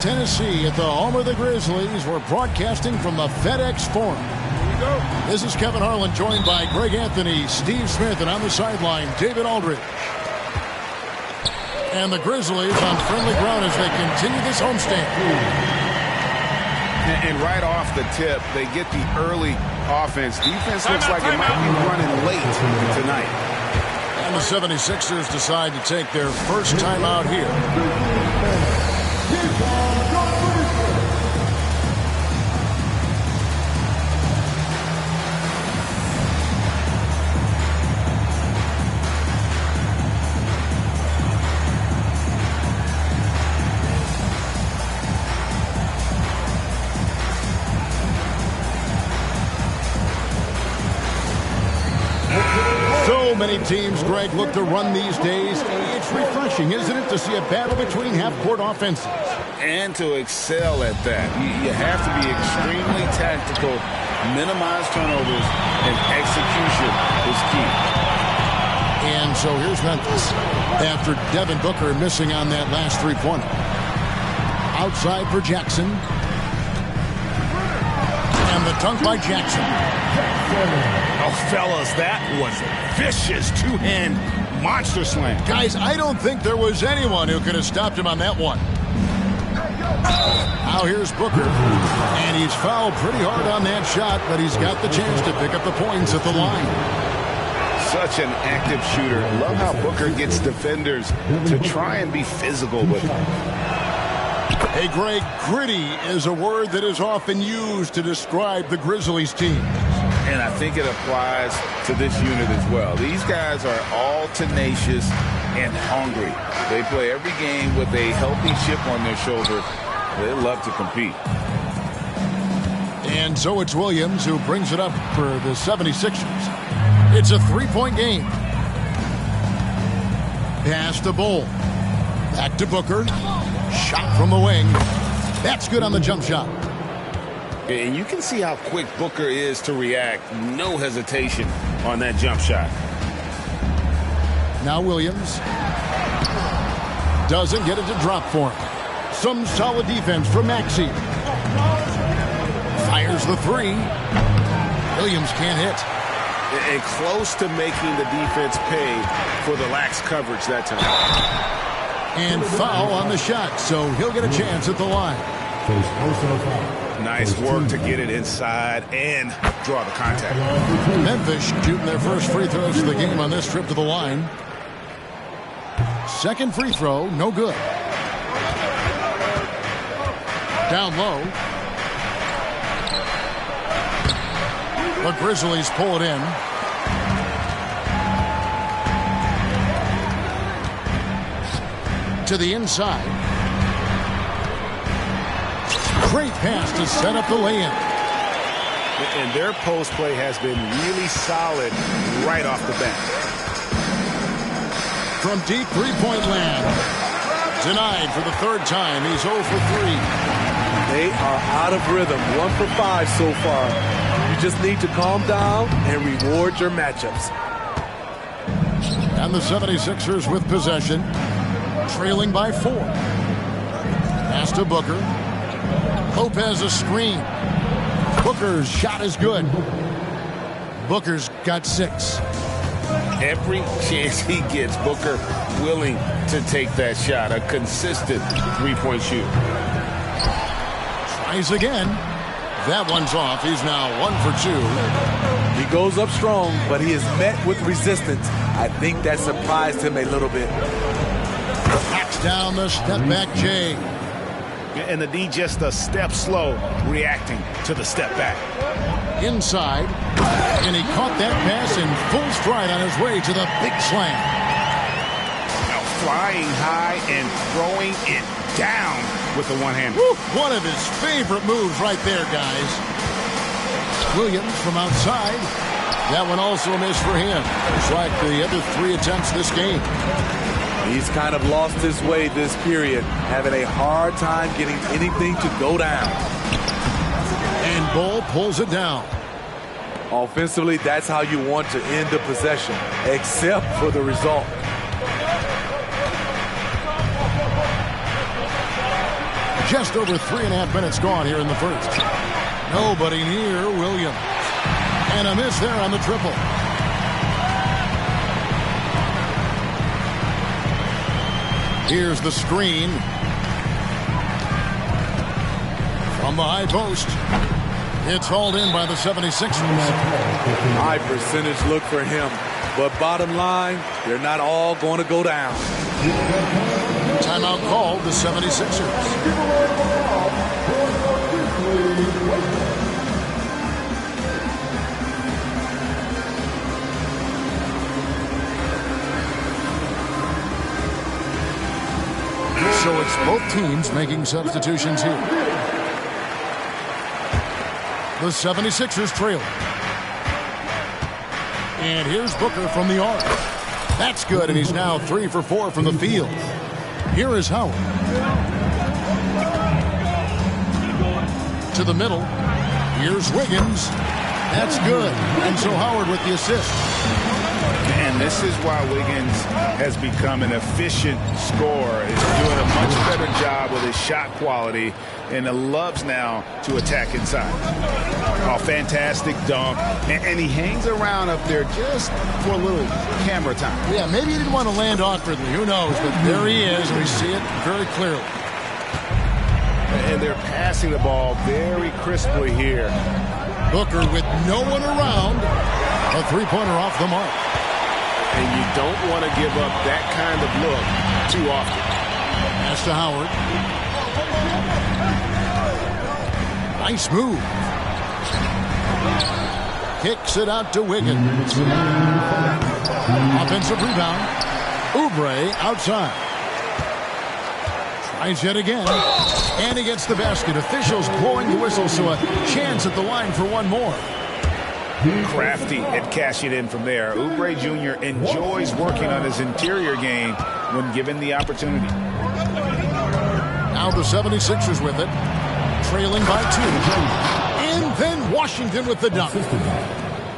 Tennessee at the home of the Grizzlies. We're broadcasting from the FedEx Forum. This is Kevin Harlan, joined by Greg Anthony, Steve Smith, and on the sideline, David Aldridge. And the Grizzlies on friendly ground as they continue this homestand. And right off the tip, they get the early offense. Defense looks like it might be running late tonight. And the 76ers decide to take their first time out here. Many teams, Greg, look to run these days. It's refreshing, isn't it, to see a battle between half-court offenses? And to excel at that. You have to be extremely tactical, minimize turnovers, and execution is key. And so here's Memphis. After Devin Booker missing on that last three-pointer. Outside for Jackson. And the dunk by Jackson. Oh, fellas, that was a vicious two-hand monster slam. Guys, I don't think there was anyone who could have stopped him on that one. Now here's Booker, and he's fouled pretty hard on that shot, but he's got the chance to pick up the points at the line. Such an active shooter. Love how Booker gets defenders to try and be physical with him. Hey, Greg, gritty is a word that is often used to describe the Grizzlies team. And I think it applies to this unit as well. These guys are all tenacious and hungry. They play every game with a healthy chip on their shoulder. They love to compete. And so it's Williams who brings it up for the 76ers. It's a three-point game. Pass to Bull. Back to Booker. Shot from the wing. That's good on the jump shot. And you can see how quick Booker is to react. No hesitation on that jump shot. Now Williams. Doesn't get it to drop for him. Some solid defense from Maxey. Fires the three. Williams can't hit. And close to making the defense pay for the lax coverage that time. And foul on the shot, so he'll get a chance at the line. Nice work to get it inside and draw the contact. Memphis shooting their first free throws of the game on this trip to the line. Second free throw, no good. Down low. The Grizzlies pull it in. To the inside. Great pass to set up the lay-in. And their post play has been really solid right off the bat. From deep three-point land. Denied for the third time. He's 0 for 3. They are out of rhythm. 1 for 5 so far. You just need to calm down and reward your matchups. And the 76ers with possession. Trailing by 4. Pass to Booker. Lopez a screen. Booker's shot is good. Booker's got 6. Every chance he gets, Booker willing to take that shot. A consistent three-point shoot. Tries again. That one's off. He's now 1 for 2. He goes up strong, but he is met with resistance. I think that surprised him a little bit. Backs down the step-back Jay. And the D just a step slow, reacting to the step back. Inside. And he caught that pass in full stride on his way to the big slam. Now flying high and throwing it down with the one hand. One of his favorite moves right there, guys. Williams from outside. That one also a miss for him. Just like the other 3 attempts this game. He's kind of lost his way this period, having a hard time getting anything to go down. And Bull pulls it down. Offensively, that's how you want to end the possession, except for the result. Just over 3.5 minutes gone here in the first. Nobody near Williams. And a miss there on the triple. Here's the screen. From the high post. It's hauled in by the 76ers. High percentage look for him. But bottom line, they're not all going to go down. Timeout called, the 76ers. So it's both teams making substitutions here. The 76ers trail. And here's Booker from the arc. That's good, and he's now 3 for 4 from the field. Here is Howard. To the middle. Here's Wiggins. That's good. And so Howard with the assist. And this is why Wiggins has become an efficient scorer. He's doing a much better job with his shot quality and loves now to attack inside. Oh, fantastic dunk. And he hangs around up there just for a little camera time. Yeah, maybe he didn't want to land awkwardly. Who knows? But there he is. We see it very clearly. And they're passing the ball very crisply here. Booker with no one around. A three-pointer off the mark. And you don't want to give up that kind of look too often. Pass to Howard. Nice move. Kicks it out to Wiggins. Offensive rebound. Oubre outside. Tries yet again. And he gets the basket. Officials blowing the whistle, so a chance at the line for one more. Crafty at cashing in from there. Oubre Jr. enjoys working on his interior game when given the opportunity. Now the 76ers with it. Trailing by 2. And then Washington with the dunk.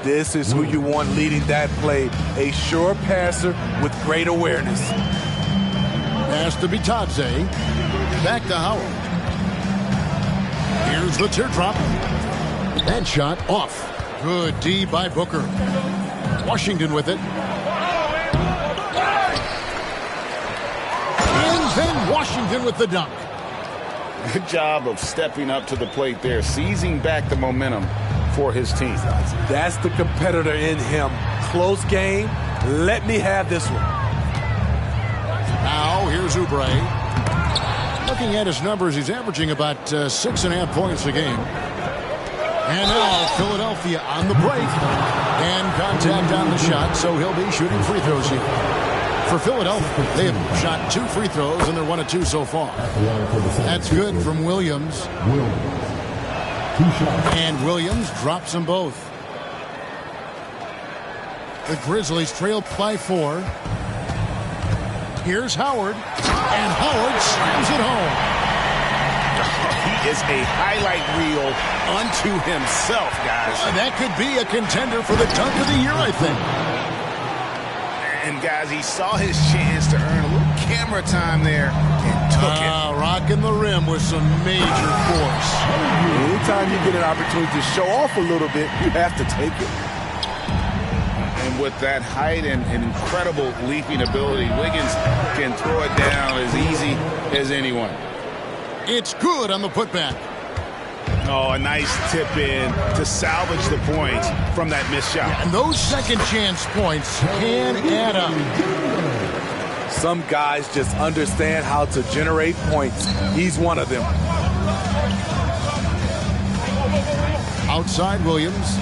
This is who you want leading that play. A sure passer with great awareness. Pass to Bitadze. Back to Howard. Here's the teardrop. That shot off. Good D by Booker. Washington with it. And then Washington with the dunk. Good job of stepping up to the plate there, seizing back the momentum for his team. That's the competitor in him. Close game. Let me have this one. Now here's Oubre. Looking at his numbers, he's averaging about 6.5 points a game. And now Philadelphia on the break. And contact on the shot, so he'll be shooting free throws here. For Philadelphia, they have shot 2 free throws, and they're 1 of 2 so far. That's good from Williams. And Williams drops them both. The Grizzlies trail by 4. Here's Howard. And Howard slams it home. He is a highlight reel unto himself, guys. That could be a contender for the dunk of the year, I think. And, guys, he saw his chance to earn a little camera time there and took it. Rocking the rim with some major force. Anytime you get an opportunity to show off a little bit, you have to take it. And with that height and incredible leaping ability, Wiggins can throw it down as easy as anyone. It's good on the putback. Oh, a nice tip in to salvage the points from that missed shot. And those second chance points can add up. Some guys just understand how to generate points. He's one of them. Outside Williams.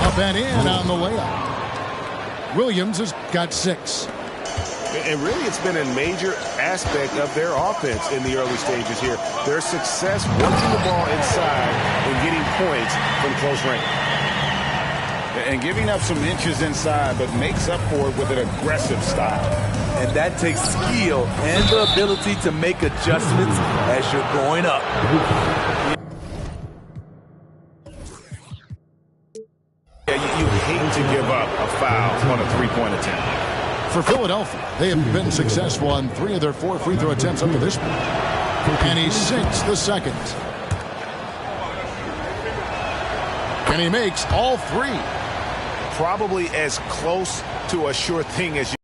Up and in on the layup. Williams has got 6. And really, it's been a major aspect of their offense in the early stages here. Their success working the ball inside and getting points from close range. And giving up some inches inside, but makes up for it with an aggressive style. And that takes skill and the ability to make adjustments as you're going up. Yeah, you hate to give up a foul on a three-point attempt. For Philadelphia, they have been successful on 3 of their 4 free throw attempts up to this point. And he sinks the second. And he makes all 3. Probably as close to a sure thing as you.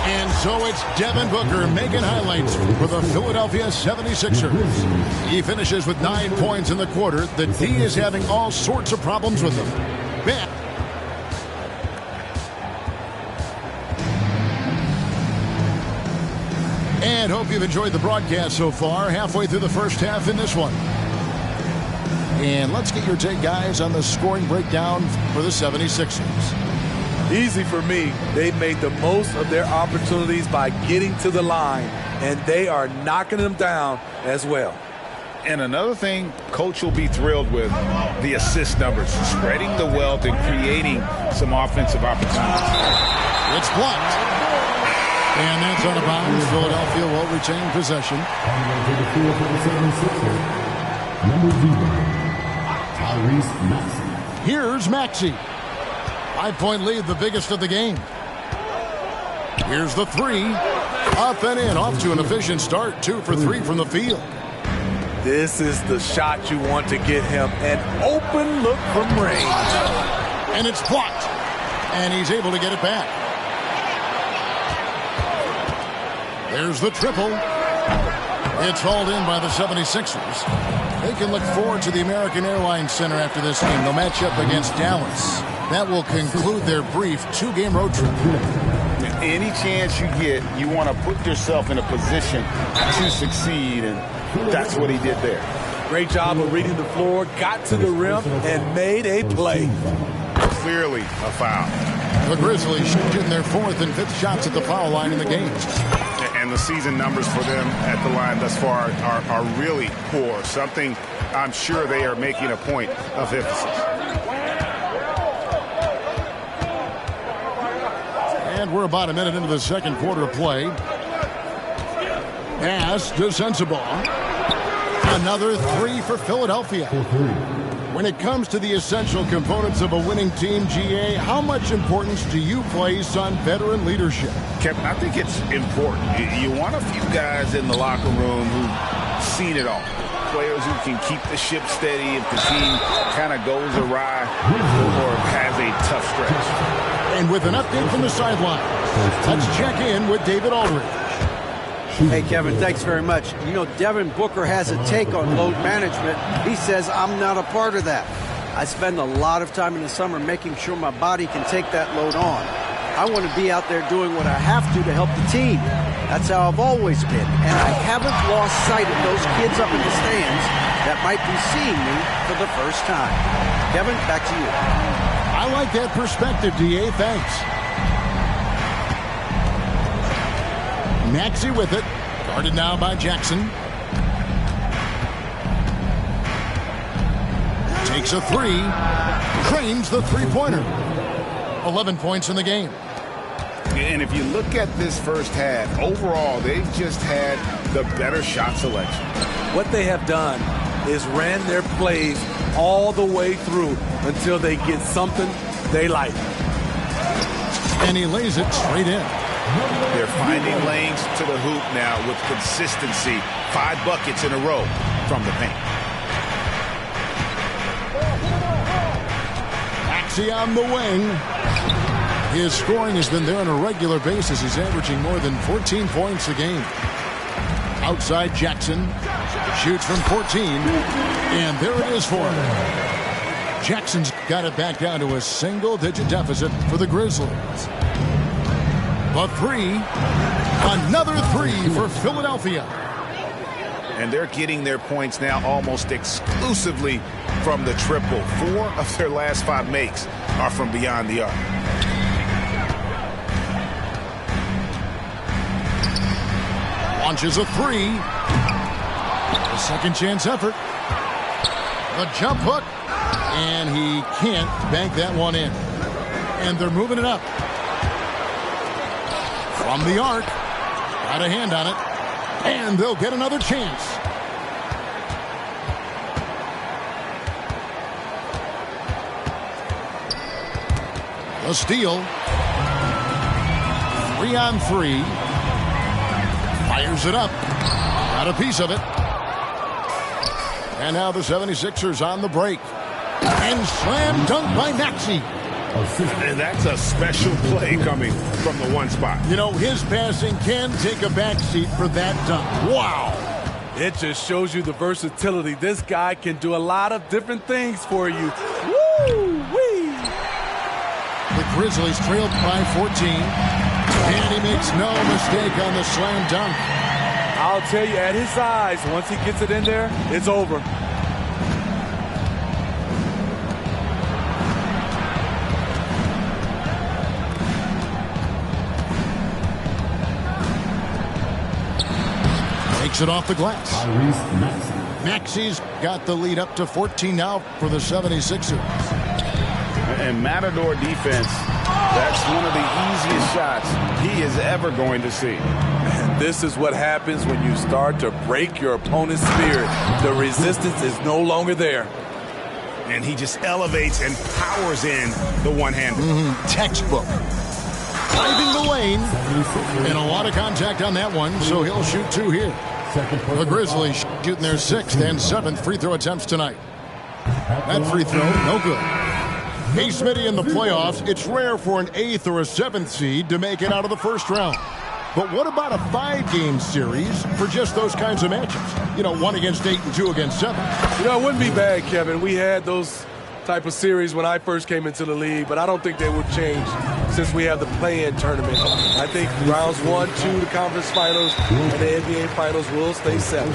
And so it's Devin Booker making highlights for the Philadelphia 76ers. He finishes with 9 points in the quarter. The D is having all sorts of problems with him. Man. And hope you've enjoyed the broadcast so far. Halfway through the first half in this one. And let's get your take, guys, on the scoring breakdown for the 76ers. Easy for me. They've made the most of their opportunities by getting to the line, and they are knocking them down as well. And another thing Coach will be thrilled with, the assist numbers, spreading the wealth and creating some offensive opportunities. It's blocked. And that's out of bounds. Philadelphia will retain possession. Number 0, Tyrese Maxey. Here's Maxey. 5-point lead, the biggest of the game. Here's the 3. Up and in, off to an efficient start. 2 for 3 from the field. This is the shot you want to get him. An open look from range. And it's blocked. And he's able to get it back. There's the triple. It's hauled in by the 76ers. They can look forward to the American Airlines Center after this game. They'll match up against Dallas. That will conclude their brief 2-game road trip. Any chance you get, you want to put yourself in a position to succeed, and that's what he did there. Great job of reading the floor, got to the rim, and made a play. Clearly a foul. The Grizzlies shooting their 4th and 5th shots at the foul line in the game. And the season numbers for them at the line thus far are really poor. Something I'm sure they are making a point of emphasis. And we're about a minute into the second quarter of play. Pass to Sensabaugh. Another 3 for Philadelphia. When it comes to the essential components of a winning team, GA, how much importance do you place on veteran leadership? Kevin, I think it's important. You want a few guys in the locker room who've seen it all. Players who can keep the ship steady if the team kind of goes awry or has a tough stretch. And with an update from the sideline, let's check in with David Aldridge. Hey, Kevin, thanks very much. You know, Devin Booker has a take on load management. He says, I'm not a part of that. I spend a lot of time in the summer making sure my body can take that load on. I want to be out there doing what I have to help the team. That's how I've always been. And I haven't lost sight of those kids up in the stands that might be seeing me for the first time. Kevin, back to you. I like that perspective, DA. Thanks. Maxey with it. Guarded now by Jackson. Takes a 3. Claims the three-pointer. 11 points in the game. And if you look at this first half, overall, they've just had the better shot selection. What they have done is ran their plays all the way through until they get something they like. And he lays it straight in. They're finding lanes to the hoop now with consistency. 5 buckets in a row from the paint. Maxey on the wing. His scoring has been there on a regular basis. He's averaging more than 14 points a game. Outside Jackson. Shoots from 14. And there it is for him. Jackson's got it back down to a single-digit deficit for the Grizzlies. The 3. Another 3 for Philadelphia. And they're getting their points now almost exclusively from the triple. 4 of their last 5 makes are from beyond the arc. Launches a 3. A second chance effort. The jump hook. And he can't bank that one in. And they're moving it up. From the arc. Got a hand on it. And they'll get another chance. A steal. 3-on-3. Fires it up. Got a piece of it. And now the 76ers on the break. And slam dunk by Maxey. And that's a special play coming from the one spot. You know, his passing can take a backseat for that dunk. Wow. It just shows you the versatility. This guy can do a lot of different things for you. Woo-wee! The Grizzlies trailed by 14. And he makes no mistake on the slam dunk. I'll tell you, at his size, once he gets it in there, it's over. Takes it off the glass. Maxey's got the lead up to 14 now for the 76ers. And Matador defense, that's one of the easiest shots he is ever going to see. And this is what happens when you start to break your opponent's spirit. The resistance is no longer there. And he just elevates and powers in the one-hander. Textbook. Driving the lane. And a lot of contact on that one, so he'll shoot 2 here. The Grizzlies shooting their 6th and 7th free throw attempts tonight. That free throw, no good. Hey, Smitty, in the playoffs, it's rare for an 8th or a 7th seed to make it out of the first round. But what about a 5-game series for just those kinds of matchups? You know, 1 against 8 and 2 against 7. You know, it wouldn't be bad, Kevin. We had those type of series when I first came into the league, but I don't think they would change since we have the play-in tournament. I think rounds 1, 2, the conference finals, and the NBA finals will stay set.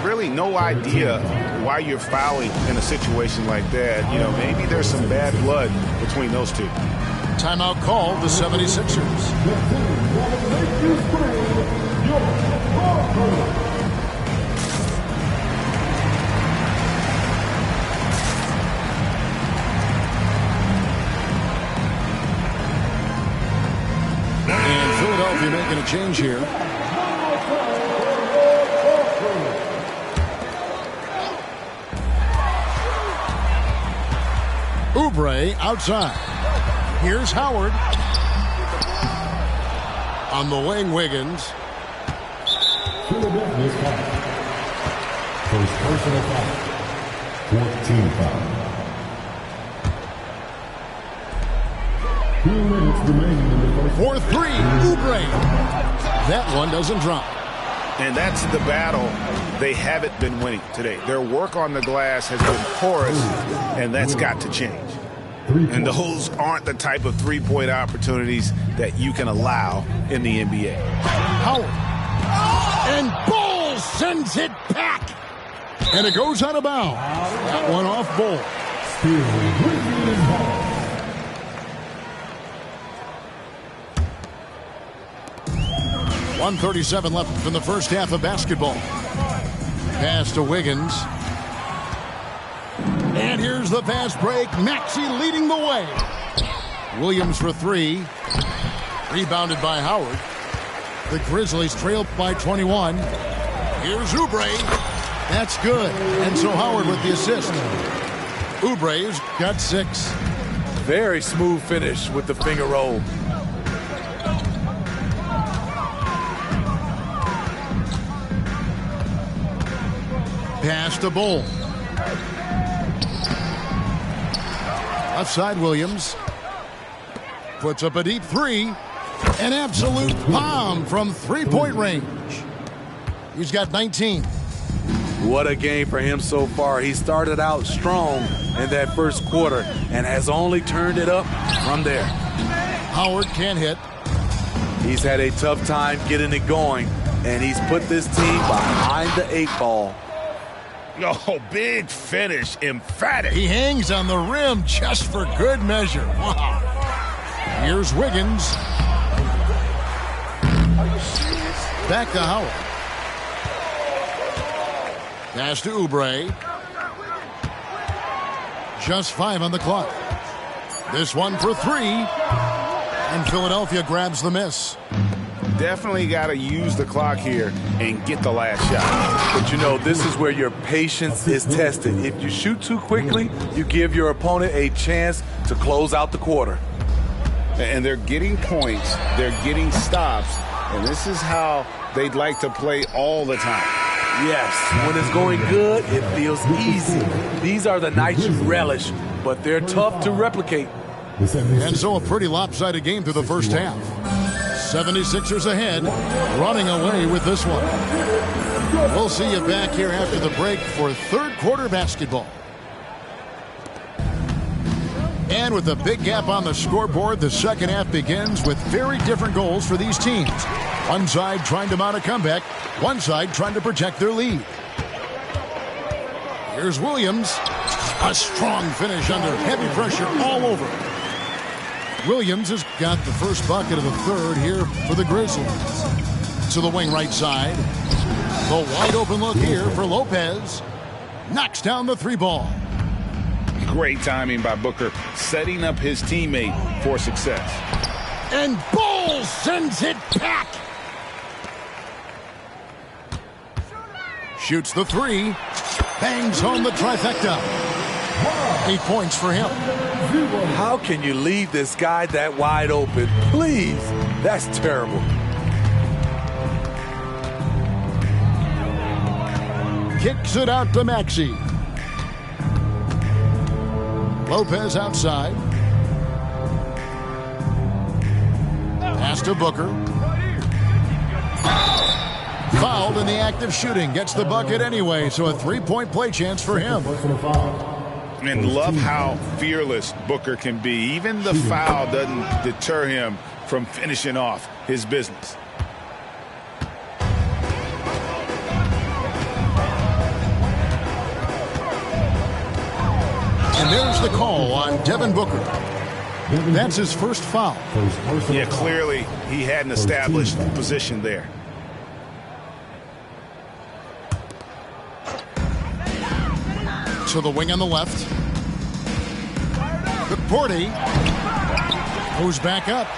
Really no idea why you're fouling in a situation like that. You know, maybe there's some bad blood between those two. Timeout call, the 76ers. And Philadelphia making a change here. Oubre outside. Here's Howard. On the wing, Wiggins. Philadelphia's foul. First personal foul. 14 foul. 2 minutes remaining in the first. 4-3, Oubre. That one doesn't drop. And that's the battle they haven't been winning today. Their work on the glass has been porous, and that's got to change. And those aren't the type of three-point opportunities that you can allow in the NBA. Howard. And Bull sends it back. And it goes out of bounds. That one off Bull. Still Grizzlies ball. .137 left in the first half of basketball. Pass to Wiggins. And here's the fast break. Maxey leading the way. Williams for 3. Rebounded by Howard. The Grizzlies trail by 21. Here's Oubre. That's good. And so Howard with the assist. Oubre's got 6. Very smooth finish with the finger roll. Pass to Bull. Left side, Williams. Puts up a deep 3. An absolute bomb from 3-point range. He's got 19. What a game for him so far. He started out strong in that first quarter and has only turned it up from there. Howard can't hit. He's had a tough time getting it going, and he's put this team behind the 8 ball. Oh, big finish, emphatic. He hangs on the rim just for good measure. Wow. Here's Wiggins. Back to Howard. Pass to Oubre. Just 5 on the clock. This one for 3. And Philadelphia grabs the miss. Definitely got to use the clock here and get the last shot. But you know, this is where your patience is tested. If you shoot too quickly, you give your opponent a chance to close out the quarter. and they're getting points, they're getting stops, and this is how they'd like to play all the time. Yes, when it's going good, it feels easy. These are the nights you relish, but they're tough to replicate. And so a pretty lopsided game through the first half. 76ers ahead, running away with this one. We'll see you back here after the break for third quarter basketball. And with a big gap on the scoreboard, the second half begins with very different goals for these teams. One side trying to mount a comeback, one side trying to protect their lead. Here's Williams. A strong finish under heavy pressure all over. Williams has got the first bucket of the third here for the Grizzlies. To the wing right side. The wide open look here for Lopez. Knocks down the three ball. Great timing by Booker, setting up his teammate for success. And Ball sends it back. Shoots the three. Bangs home the trifecta. 8 points for him. How can you leave this guy that wide open? Please, that's terrible. Kicks it out to Maxey. Lopez outside. Pass to Booker. Fouled in the act of shooting. Gets the bucket anyway, so a three-point play chance for him. And love how fearless Booker can be. Even the foul doesn't deter him from finishing off his business. And there's the call on Devin Booker. That's his first foul. Yeah, clearly he hadn't established position there. To the wing on the left. Porty goes back up.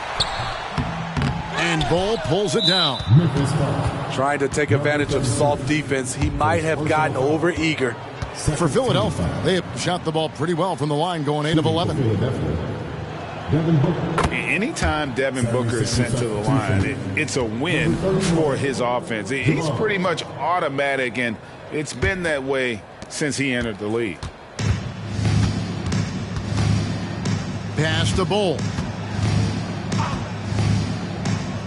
And Ball pulls it down. Trying to take advantage of soft defense. He might have gotten over-eager. For Philadelphia, they have shot the ball pretty well from the line, going 8 of 11. Anytime Devin Booker is sent to the line, it's a win for his offense. He's pretty much automatic, and it's been that way since he entered the league. Pass to Ball.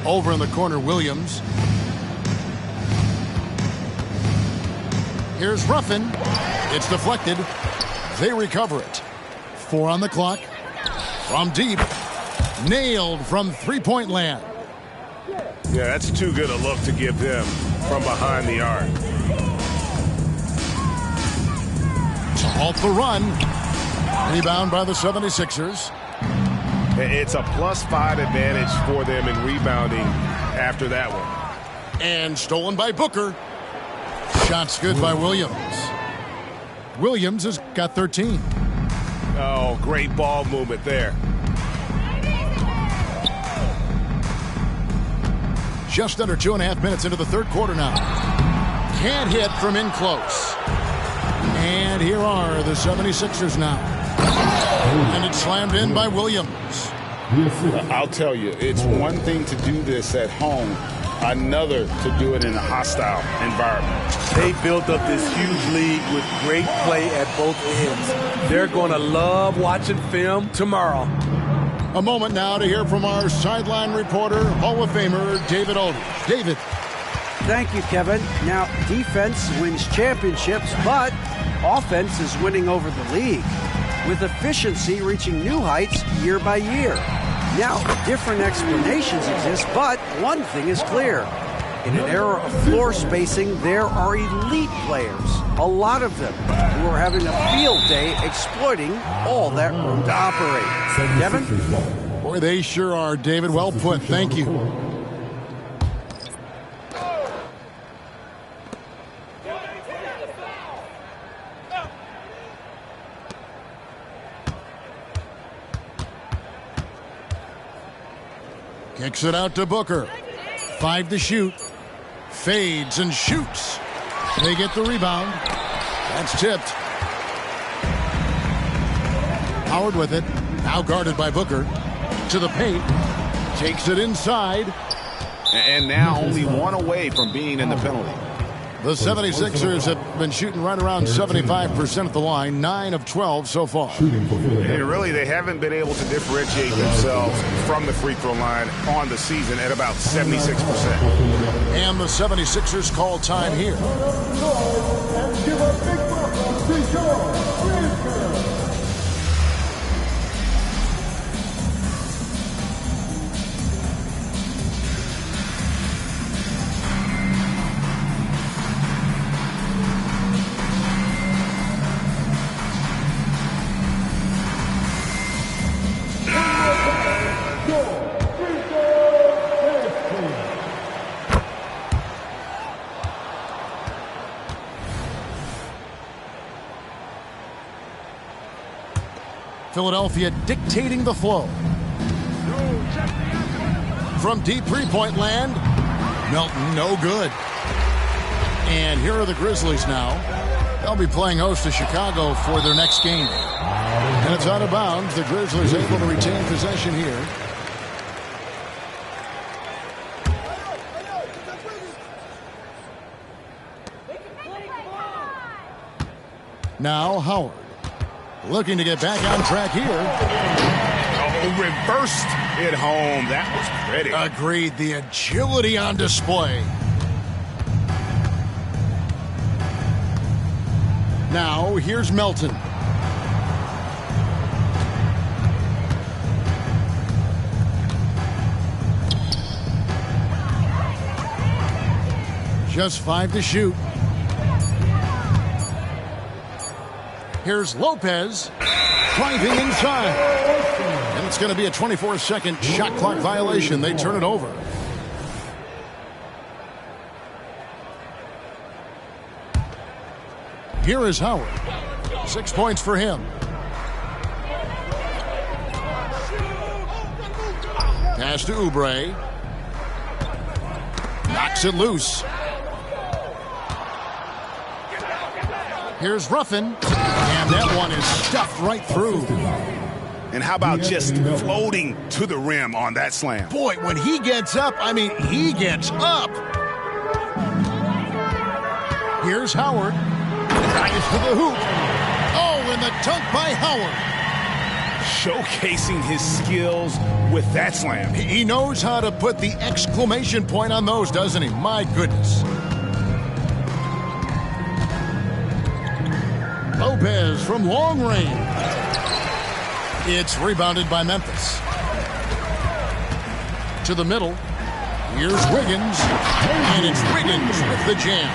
Over in the corner, Williams. Here's Ruffin. It's deflected. They recover it. 4 on the clock. From deep. Nailed from three-point land. Yeah, that's too good a look to give them from behind the arc. To halt the run. Rebound by the 76ers. It's a +5 advantage for them in rebounding after that one. And stolen by Booker. Shots good by Williams. Williams has got 13. Oh, great ball movement there. Just under 2.5 minutes into the third quarter now. Can't hit from in close. And here are the 76ers now. And it's slammed in by Williams. I'll tell you, it's one thing to do this at home, another to do it in a hostile environment. They built up this huge lead with great play at both ends. They're going to love watching film tomorrow. A moment now to hear from our sideline reporter, Hall of Famer David Aldridge. David. Thank you, Kevin. Now, defense wins championships, but offense is winning over the league, with efficiency reaching new heights year by year. Now, different explanations exist, but one thing is clear. In an era of floor spacing, there are elite players, a lot of them, who are having a field day exploiting all that room to operate. Kevin? Boy, they sure are, David. Well put. Thank you. Kicks it out to Booker. 5 to shoot. Fades and shoots. They get the rebound. That's tipped. Howard with it. Now guarded by Booker. to the paint. Takes it inside. And now only one away from being in the penalty. The 76ers have been shooting right around 75% at the line, 9 of 12 so far. And really, they haven't been able to differentiate themselves from the free throw line on the season at about 76%. And the 76ers call time here. Philadelphia dictating the flow. From deep three-point land, Melton no good. And here are the Grizzlies now. They'll be playing host to Chicago for their next game. And it's out of bounds. The Grizzlies able to retain possession here. Now Howard. Looking to get back on track here. Oh, reversed it home. That was pretty. Agreed. The agility on display. Now, here's Melton. Just 5 to shoot. Here's Lopez driving inside. And it's going to be a 24-second shot clock violation. They turn it over. Here is Howard. 6 points for him. Pass to Oubre. Knocks it loose. Here's Ruffin. And that one is stuffed right through. And how about just floating to the rim on that slam? Boy, when he gets up, I mean, he gets up. Here's Howard. Drives to the hoop. Oh, and the dunk by Howard. Showcasing his skills with that slam. He knows how to put the exclamation point on those, doesn't he? My goodness. Lopez from long range. It's rebounded by Memphis. To the middle. Here's Wiggins. And it's Wiggins with the jam.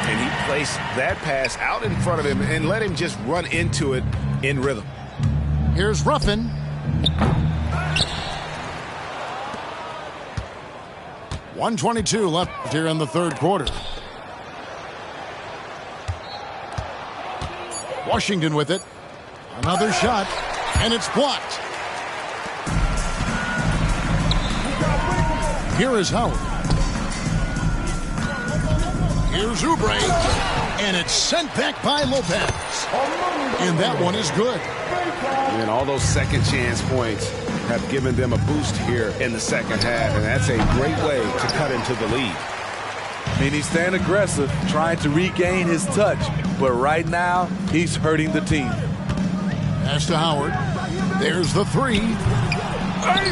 And he placed that pass out in front of him and let him just run into it in rhythm. Here's Ruffin. .122 left here in the third quarter. Washington with it. Another shot, and it's blocked. Here is Howard. Here's Oubre, and it's sent back by Lopez. And that one is good. And all those second chance points have given them a boost here in the second half, and that's a great way to cut into the lead. I mean, he's staying aggressive, trying to regain his touch, but right now, he's hurting the team. Pass to Howard. There's the three.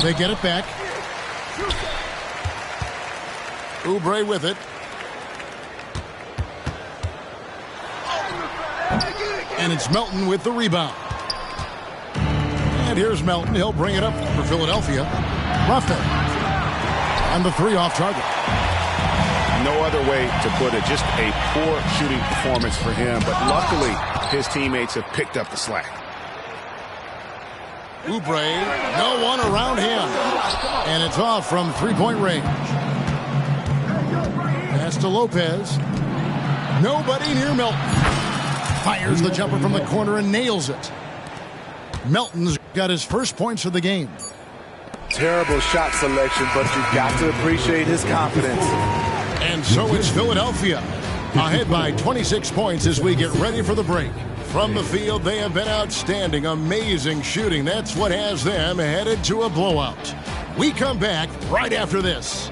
They get it back. Oubre with it. And it's Melton with the rebound. And here's Melton. He'll bring it up for Philadelphia. Ruffin. And the three off target. No other way to put it. Just a poor shooting performance for him. But luckily, his teammates have picked up the slack. Oubre, no one around him. And it's off from three-point range. Pass to Lopez. Nobody near Melton. Fires the jumper from the corner and nails it. Melton's got his first points of the game. Terrible shot selection, but you've got to appreciate his confidence. And so it's Philadelphia, ahead by 26 points as we get ready for the break. From the field, they have been outstanding. Amazing shooting. That's what has them headed to a blowout. We come back right after this.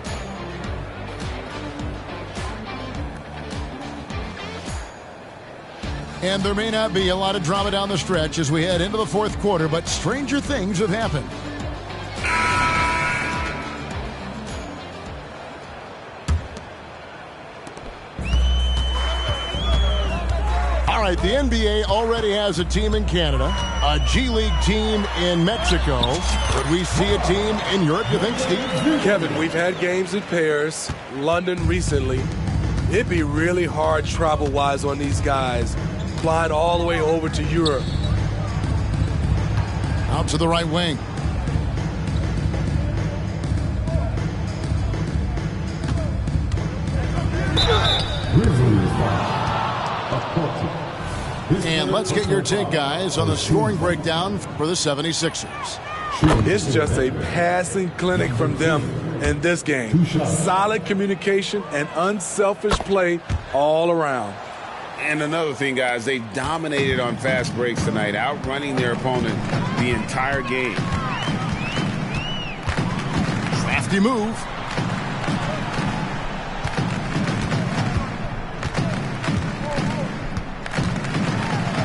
And there may not be a lot of drama down the stretch as we head into the fourth quarter, but stranger things have happened. All right, the NBA already has a team in Canada, a G League team in Mexico. Could we see a team in Europe, you think, Steve? Kevin, we've had games in Paris, London recently. It'd be really hard travel-wise on these guys, flying all the way over to Europe. Out to the right wing. And let's get your take, guys, on the scoring breakdown for the 76ers. It's just a passing clinic from them in this game. Solid communication and unselfish play all around. And another thing, guys, they dominated on fast breaks tonight, outrunning their opponent the entire game. Crafty move.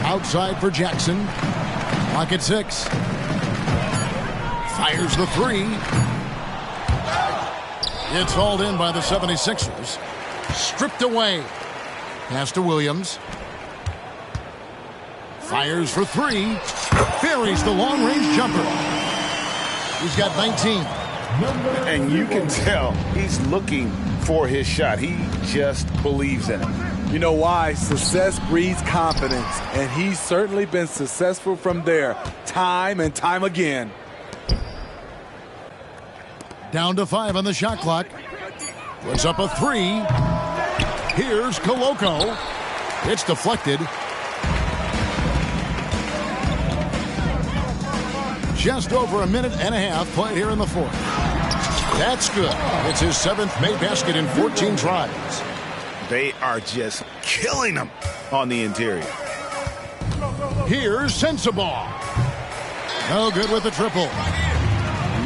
Outside for Jackson. Clock at 6. Fires the 3. It's hauled in by the 76ers. Stripped away. Pass to Williams. Fires for 3. Buries the long-range jumper. He's got 19. And you can tell he's looking for his shot. He just believes in it. You know why? Success breeds confidence, and he's certainly been successful from there, time and time again. Down to 5 on the shot clock. Puts up a 3. Here's Koloko. It's deflected. Just over a minute and a half played here in the fourth. That's good. It's his 7th made basket in 14 tries. They are just killing them on the interior. Here's Sensabaugh. No good with the triple.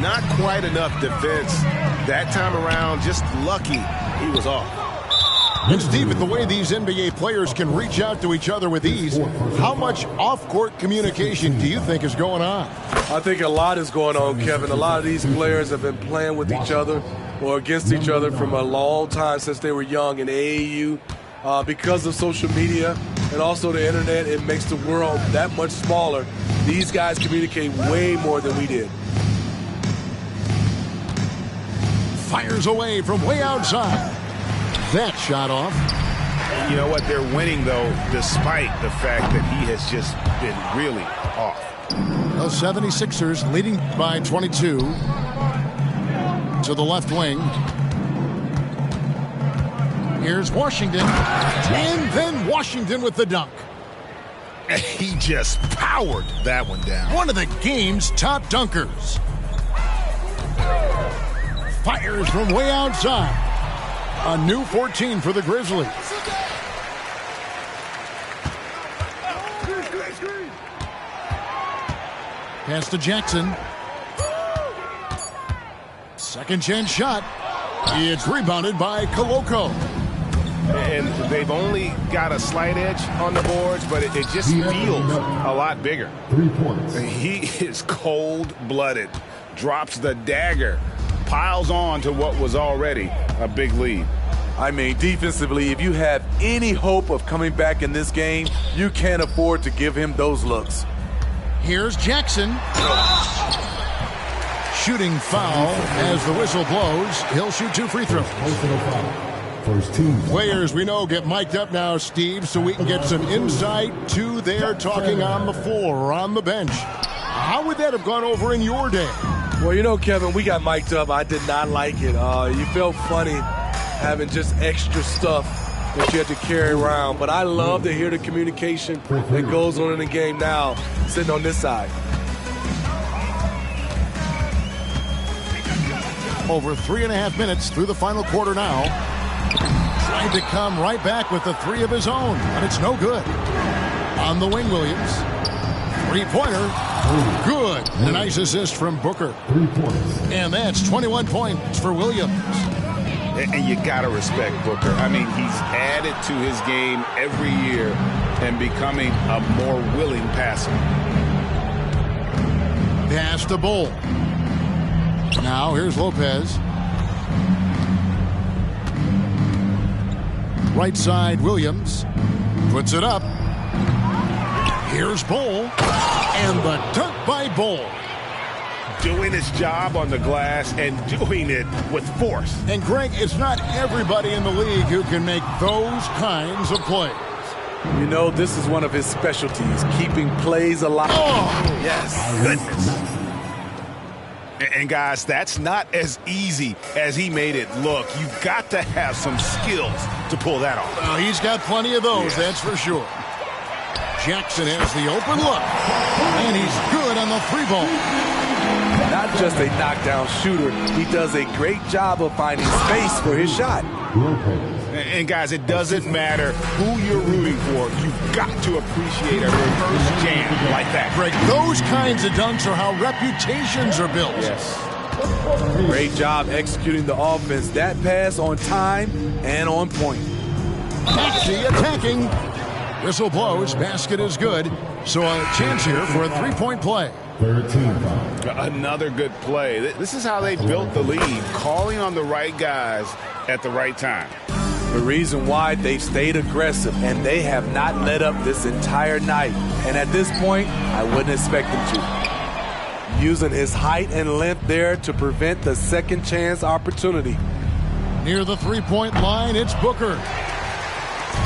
Not quite enough defense that time around. Just lucky he was off. And Steve, with the way these NBA players can reach out to each other with ease, how much off-court communication do you think is going on? I think a lot is going on, Kevin. A lot of these players have been playing with each other or against each other from a long time since they were young in AAU. Because of social media and also the internet, it makes the world that much smaller. These guys communicate way more than we did. Fires away from way outside. That shot off. You know what? They're winning, though, despite the fact that he has just been really off. The 76ers leading by 22 to the left wing. Here's Washington. And then Washington with the dunk. He just powered that one down. One of the game's top dunkers. Fires from way outside. A new 14 for the Grizzlies. Pass to Jackson. Second chance shot. It's rebounded by Koloko. And they've only got a slight edge on the boards, but it just feels a lot bigger. 3 points. He is cold-blooded. Drops the dagger. Piles on to what was already a big lead. I mean, defensively, if you have any hope of coming back in this game, you can't afford to give him those looks. Here's Jackson. Shooting foul as the whistle blows. He'll shoot 2 free throws. Personal foul. First team. Players we know get mic'd up now, Steve, so we can get some insight to their talking on the floor or on the bench. How would that have gone over in your day? Well, you know, Kevin, we got mic'd up. I did not like it. You felt funny having just extra stuff that you had to carry around. But I love to hear the communication that goes on in the game now, sitting on this side. Over 3.5 minutes through the final quarter now. Trying to come right back with the 3 of his own, but it's no good. On the wing, Williams. Three-pointer. Good. And a nice assist from Booker. 3 points. And that's 21 points for Williams. And you got to respect Booker. I mean, he's added to his game every year and becoming a more willing passer. Pass to Bull. Now here's Lopez. Right side, Williams. Puts it up. Here's Bull. And the dunk by Bull. Doing his job on the glass and doing it with force. And Greg, it's not everybody in the league who can make those kinds of plays. You know, this is one of his specialties, keeping plays alive. Oh, Yes. Goodness. And guys, that's not as easy as he made it look. You've got to have some skills to pull that off. well, he's got plenty of those, that's for sure. Jackson has the open look. And he's good on the three ball. Not just a knockdown shooter, he does a great job of finding space for his shot. Lopez. And guys, it doesn't matter who you're rooting for. You've got to appreciate a reverse jam like that. Greg, those kinds of dunks are how reputations are built. Yes. Great job executing the offense. That pass on time and on point. Maxey attacking. Whistle blows. Basket is good. So a chance here for a three-point play. 13 foul. Another good play. This is how they built the lead, calling on the right guys at the right time. The reason why they've stayed aggressive and they have not let up this entire night. And at this point, I wouldn't expect them to. Using his height and length there to prevent the second chance opportunity. Near the three-point line, it's Booker.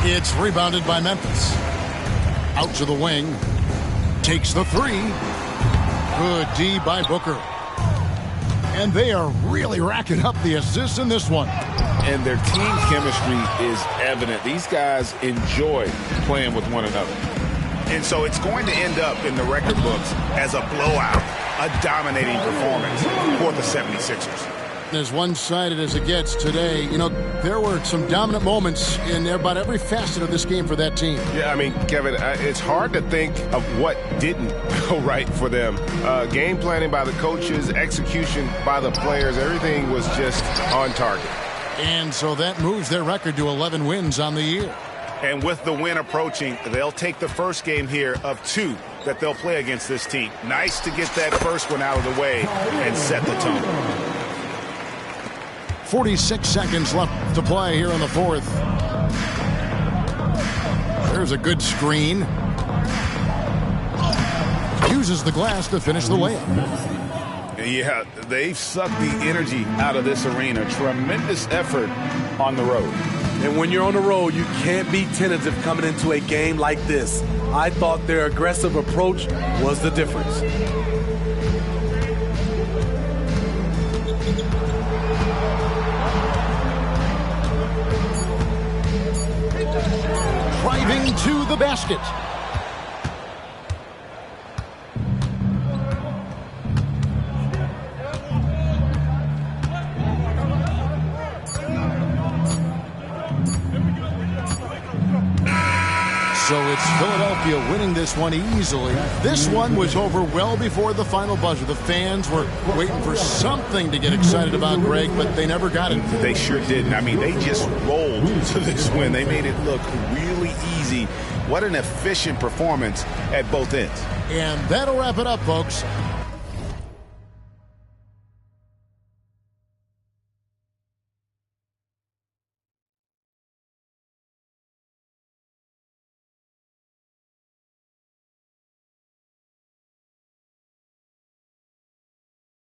It's rebounded by Memphis. Out to the wing. Takes the three. Good D by Booker. And they are really racking up the assists in this one. And their team chemistry is evident. These guys enjoy playing with one another. And so it's going to end up in the record books as a blowout, a dominating performance for the 76ers. As one-sided as it gets today, you know, there were some dominant moments in about every facet of this game for that team. Yeah, I mean, Kevin, it's hard to think of what didn't go right for them. Game planning by the coaches, execution by the players, everything was just on target. And so that moves their record to 11 wins on the year. And with the win approaching, they'll take the first game here of 2 that they'll play against this team. Nice to get that first one out of the way and set the tone. 46 seconds left to play here in the fourth. There's a good screen. Uses the glass to finish the layup. Yeah, they've sucked the energy out of this arena. Tremendous effort on the road. And when you're on the road, you can't be tentative coming into a game like this. I thought their aggressive approach was the difference. Driving to the basket. So it's Philadelphia winning this one easily. This one was over well before the final buzzer. The fans were waiting for something to get excited about, Greg, but they never got it. They sure didn't. I mean, they just rolled to this win. They made it look really easy. What an efficient performance at both ends. And that'll wrap it up, folks.